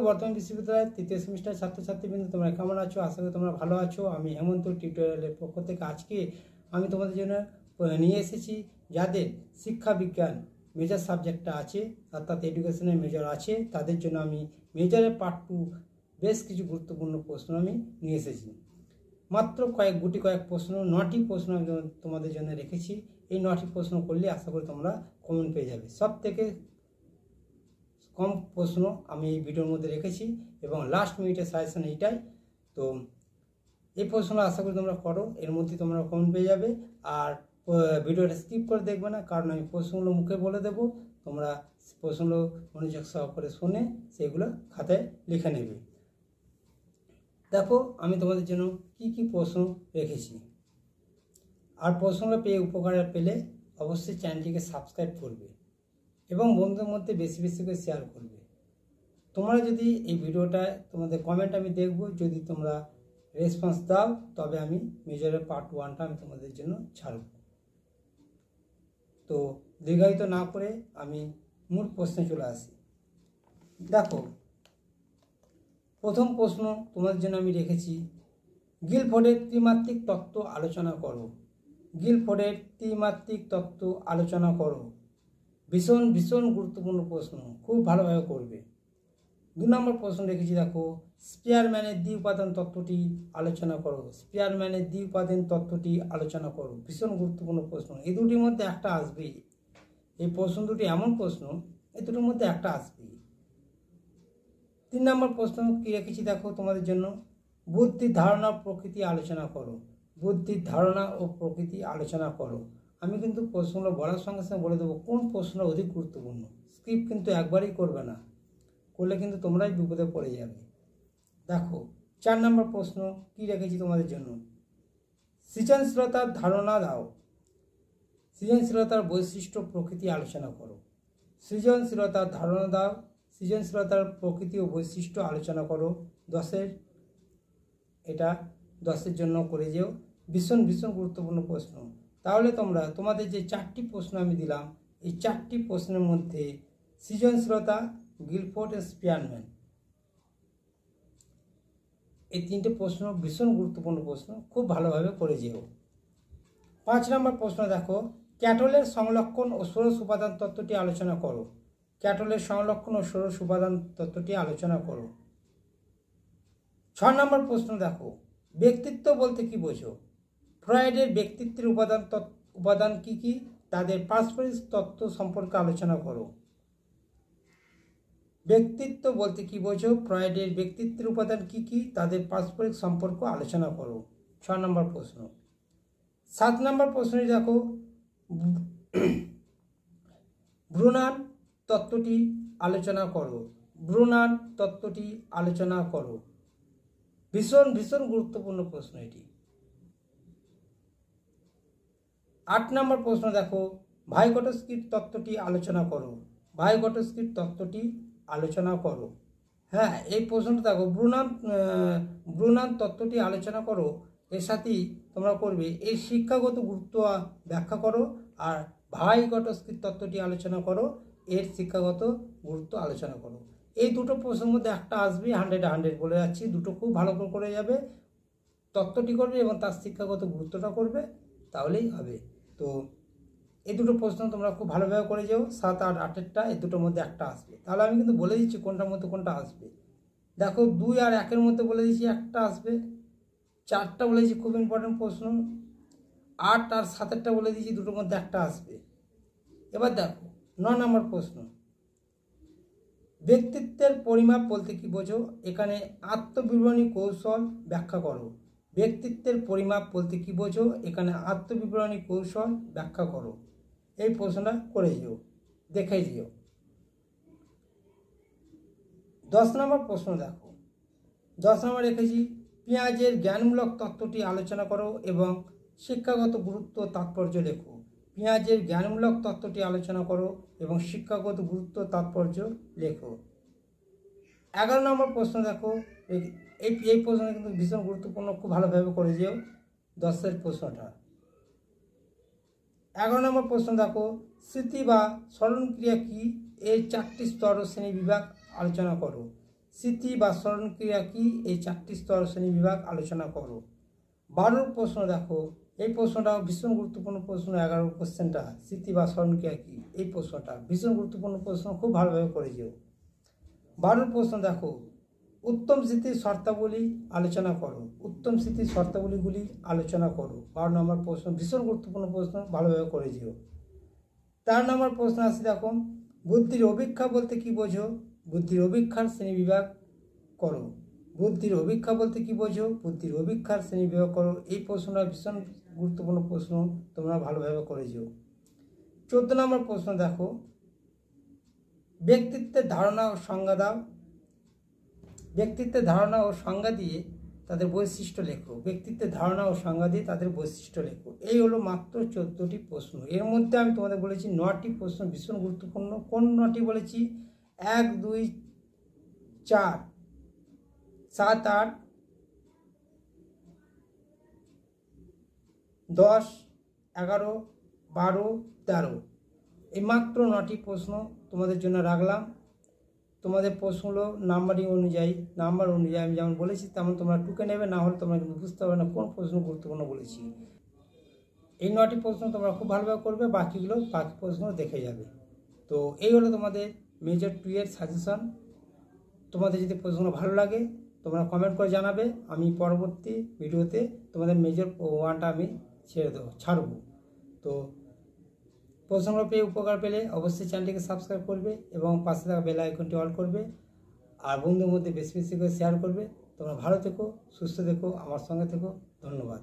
বর্ধমান বিশ্ববিদ্যালয়ের তৃতীয় সেমিস্টার ছাত্রছাত্রীবৃন্দ, তোমরা কেমন আছো? আশা করি তোমরা ভালো আছো। আমি হেমন্ত টিউটোরিয়ালের পক্ষ থেকে আজকে আমি তোমাদের জন্য নিয়ে এসেছি যাদের শিক্ষা বিজ্ঞান মেজর সাবজেক্টটা আছে, অর্থাৎ এডুকেশনের মেজর আছে, তাদের জন্য আমি মেজরের পার্ট 2 বেশ কিছু গুরুত্বপূর্ণ প্রশ্ন আমি নিয়ে এসেছি। মাত্র কয়েক প্রশ্ন, 9টি প্রশ্ন আমি তোমাদের জন্য রেখেছি। এই 9টি প্রশ্ন করলে আশা করি তোমরা কমন পেয়ে যাবে। সব থেকে কম প্রশ্ন আমি এই ভিডিওর মধ্যে রেখেছি এবং লাস্ট মিনিটের সাজেশন এইটাই। তো এই প্রশ্নটা আশা করি তোমরা করো, এর মধ্যে তোমরা কমন পেয়ে যাবে। আর ভিডিওটা স্কিপ করে দেখবে না, কারণ আমি প্রশ্নগুলো মুখে বলে দেবো, তোমরা প্রশ্নগুলো মনোযোগ সহকারে শুনে সেগুলো খাতায় লিখে নেবে। দেখো আমি তোমাদের জন্য কি প্রশ্ন রেখেছি। আর প্রশ্নগুলো পেয়ে উপকার পেলে অবশ্যই চ্যানেলটিকে সাবস্ক্রাইব করবে এবং বন্ধুদের মধ্যে বেশি বেশি করে শেয়ার করবে। তোমরা যদি এই ভিডিওটা, তোমাদের কমেন্ট আমি দেখব, যদি তোমরা রেসপন্স দাও তবে আমি মেজরের পার্ট 1টা আমি তোমাদের জন্য ছাড়ব। তো দীর্ঘায়িত না করে আমি মূল প্রশ্নে চলে আসি। দেখো প্রথম প্রশ্ন তোমাদের জন্য আমি রেখেছি, গিলফোর্ডের ত্রিমাত্রিক তত্ত্ব আলোচনা করো। গিলফোর্ডের ত্রিমাত্রিক তত্ত্ব আলোচনা করো। ভীষণ গুরুত্বপূর্ণ প্রশ্ন, খুব ভালোভাবে করবে। 2 নম্বর প্রশ্ন রেখেছি, দেখো স্পিয়ারম্যানের দ্বি উপাদান তত্ত্বটি আলোচনা করো। স্পিয়ারম্যানের দ্বি উপাদান তত্ত্বটি আলোচনা করো। ভীষণ গুরুত্বপূর্ণ প্রশ্ন, এই দুটির মধ্যে একটা আসবেই। এই প্রশ্ন দুটি এমন প্রশ্ন, এই দুটোর মধ্যে একটা আসবেই। 3 নম্বর প্রশ্ন কি রেখেছি দেখো তোমাদের জন্য, বুদ্ধির ধারণা ও প্রকৃতি আলোচনা করো। বুদ্ধির ধারণা ও প্রকৃতি আলোচনা করো। আমি কিন্তু প্রশ্নগুলো বলার সঙ্গে সঙ্গে বলে দেবো কোন প্রশ্নটা অধিক গুরুত্বপূর্ণ। স্কিপ কিন্তু একবারই করবে না, করলে কিন্তু তোমরাই বিপদে পড়ে যাবে। দেখো 4 নম্বর প্রশ্ন কি রেখেছি তোমাদের জন্য, সৃজনশীলতার ধারণা দাও। সৃজনশীলতার বৈশিষ্ট্য প্রকৃতি আলোচনা করো। সৃজনশীলতার ধারণা দাও, সৃজনশীলতার প্রকৃতি ও বৈশিষ্ট্য আলোচনা করো। 10-এর এটা 10-এর জন্য করে যেও। ভীষণ গুরুত্বপূর্ণ প্রশ্ন। তাহলে তোমরা তোমাদের যে 4টি প্রশ্ন আমি দিলাম, এই 4টি প্রশ্নের মধ্যে সৃজনশীলতা, গিলফোর্ড ও স্পিয়ারম্যান, এই 3টে প্রশ্ন ভীষণ গুরুত্বপূর্ণ প্রশ্ন, খুব ভালোভাবে করে যেও। 5 নম্বর প্রশ্ন দেখো, ক্যাটলের সংলক্ষণ ও ষোড়শ উপাদান তত্ত্বটি আলোচনা করো। ক্যাটলের সংলক্ষণ ও ষোড়শ উপাদান তত্ত্বটি আলোচনা করো। 6 নম্বর প্রশ্ন দেখো, ব্যক্তিত্ব বলতে কি বোঝো। ফ্রয়েডের ব্যক্তিত্বের উপাদান কি কি, তাদের পারস্পরিক তত্ত্ব সম্পর্কে আলোচনা করো। ব্যক্তিত্ব বলতে কি বোঝো, ফ্রয়েডের ব্যক্তিত্বের উপাদান কি কি, তাদের পারস্পরিক সম্পর্ক আলোচনা করো। 6 নম্বর প্রশ্ন। 7 নম্বর প্রশ্নটি দেখো, ব্রুনান তত্ত্বটি আলোচনা করো। ব্রুনান তত্ত্বটি আলোচনা করো। ভীষণ গুরুত্বপূর্ণ প্রশ্ন এটি। 8 নম্বর প্রশ্ন দেখো, ভাইগটস্কির তত্ত্বটি আলোচনা করো। ভাইগটস্কির তত্ত্বটি আলোচনা করো। হ্যাঁ, এই প্রশ্নটা দেখো, ব্রুনান তত্ত্বটি আলোচনা করো, এর সাথেই তোমরা করবে এই শিক্ষাগত গুরুত্ব ব্যাখ্যা করো, আর ভাইগটস্কির তত্ত্বটি আলোচনা করো, এর শিক্ষাগত গুরুত্ব আলোচনা করো। এই দুটো প্রশ্নের মধ্যে একটা আসবে, 100 বলে যাচ্ছি। দুটো খুব ভালো করে যাবে, তত্ত্বটি করবে এবং তার শিক্ষাগত গুরুত্বটা করবে, তাহলেই হবে। তো এই দুটো প্রশ্ন তোমরা খুব ভালোভাবে করে যাও। 7, 8, 8-এরটা এই দুটোর মধ্যে একটা আসবে। তাহলে আমি কিন্তু বলে দিচ্ছি কোনটার মধ্যে কোনটা আসবে। দেখো 2 আর 1-এর মধ্যে বলে দিচ্ছি একটা আসবে। 4টা বলে দিচ্ছি খুব ইম্পর্টেন্ট প্রশ্ন। 8 আর 7-এরটা বলে দিচ্ছি, দুটোর মধ্যে একটা আসবে। এবার দেখো 9 নম্বর প্রশ্ন, ব্যক্তিত্বের পরিমাপ বলতে কি বোঝো। এখানে আত্মবিবরণী কৌশল ব্যাখ্যা করো। ব্যক্তিত্বের পরিমাপ বলতে কি বোঝো, এখানে আত্মবিবরণী কৌশল ব্যাখ্যা করো। এই প্রশ্নটা করে যেও, দেখে যেও। 10 নম্বর প্রশ্ন দেখো, 10 নম্বর রেখেছি, পেঁয়াজের জ্ঞানমূলক তত্ত্বটি আলোচনা করো এবং শিক্ষাগত গুরুত্ব তাৎপর্য লেখো। পেঁয়াজের জ্ঞানমূলক তত্ত্বটি আলোচনা করো এবং শিক্ষাগত গুরুত্ব তাৎপর্য লেখো। 11 নম্বর প্রশ্ন দেখো, এই প্রশ্নটা কিন্তু ভীষণ গুরুত্বপূর্ণ, খুব ভালোভাবে করে যেও 10-এর প্রশ্নটা। 11 নম্বর প্রশ্ন দেখো, স্মৃতি বা স্মরণক্রিয়া কি, এর 4টি স্তর ও শ্রেণী বিভাগ আলোচনা করো। স্মৃতি বা স্মরণক্রিয়া কি, এই 4টি স্তর শ্রেণী বিভাগ আলোচনা করো। 12 প্রশ্ন দেখো, এই প্রশ্নটা ভীষণ গুরুত্বপূর্ণ প্রশ্ন। 11 কোশ্চেনটা স্মৃতি বা স্মরণক্রিয়া কি, এই প্রশ্নটা ভীষণ গুরুত্বপূর্ণ প্রশ্ন, খুব ভালোভাবে করে যেও। 12 প্রশ্ন দেখো, উত্তম স্মৃতির শর্তাবলী আলোচনা করো। উত্তম স্মৃতির শর্তাবলীগুলি আলোচনা করো। 12 নম্বর প্রশ্ন, ভীষণ গুরুত্বপূর্ণ প্রশ্ন, ভালোভাবে করে যেও। 4 নম্বর প্রশ্ন আছে দেখো, বুদ্ধির অভিক্ষা বলতে কি বোঝো? বুদ্ধির অভিক্ষার শ্রেণীবিভাগ করো। বুদ্ধির অভিক্ষা বলতে কি বোঝো? বুদ্ধির অভিক্ষার শ্রেণীবিভাগ করো। এই প্রশ্নটা ভীষণ গুরুত্বপূর্ণ প্রশ্ন, তোমরা ভালোভাবে করে যেও। 14 নম্বর প্রশ্ন দেখো, ব্যক্তিত্বের ধারণা ও সংজ্ঞা দাও। ব্যক্তিত্বের ধারণা ও সংজ্ঞা দিয়ে তাদের বৈশিষ্ট্য লেখো। ব্যক্তিত্বের ধারণা ও সংজ্ঞা দিয়ে তাদের বৈশিষ্ট্য লেখো। এই হলো মাত্র 14টি প্রশ্ন। এর মধ্যে আমি তোমাদের বলেছি 9টি প্রশ্ন ভীষণ গুরুত্বপূর্ণ। কোন 9টি বলেছি? 1, 2, 4, 7, 8, 10, 11, 12, 13, এই মাত্র 9টি প্রশ্ন তোমাদের জন্য রাখলাম। তোমাদের প্রশ্নগুলো নাম্বার অনুযায়ী আমি যেমন বলেছি তেমন তোমরা টুকে নেবে, না হলে তোমরা কিন্তু বুঝতে পারবে না কোন প্রশ্ন গুরুত্বপূর্ণ বলেছি। এই 9টি প্রশ্ন তোমরা খুব ভালোভাবে করবে, বাকি প্রশ্ন দেখে যাবে। তো এই হলো তোমাদের মেজর 2 এর সাজেশন। তোমাদের যদি প্রশ্নগুলো ভালো লাগে তোমরা কমেন্ট করে জানাবে। আমি পরবর্তী ভিডিওতে তোমাদের মেজর 1টা আমি ছাড়বো। তো প্রশ্নগুলো পেয়ে উপকার পেলে অবশ্যই চ্যানেলটিকে সাবস্ক্রাইব করবে এবং পাশে থাকা বেল আইকনটি অল করবে, আর বন্ধুদের মধ্যে বেশি বেশি করে শেয়ার করবে। তোমরা ভালো থেকো, সুস্থ থেকো, আমার সঙ্গে থেকো। ধন্যবাদ।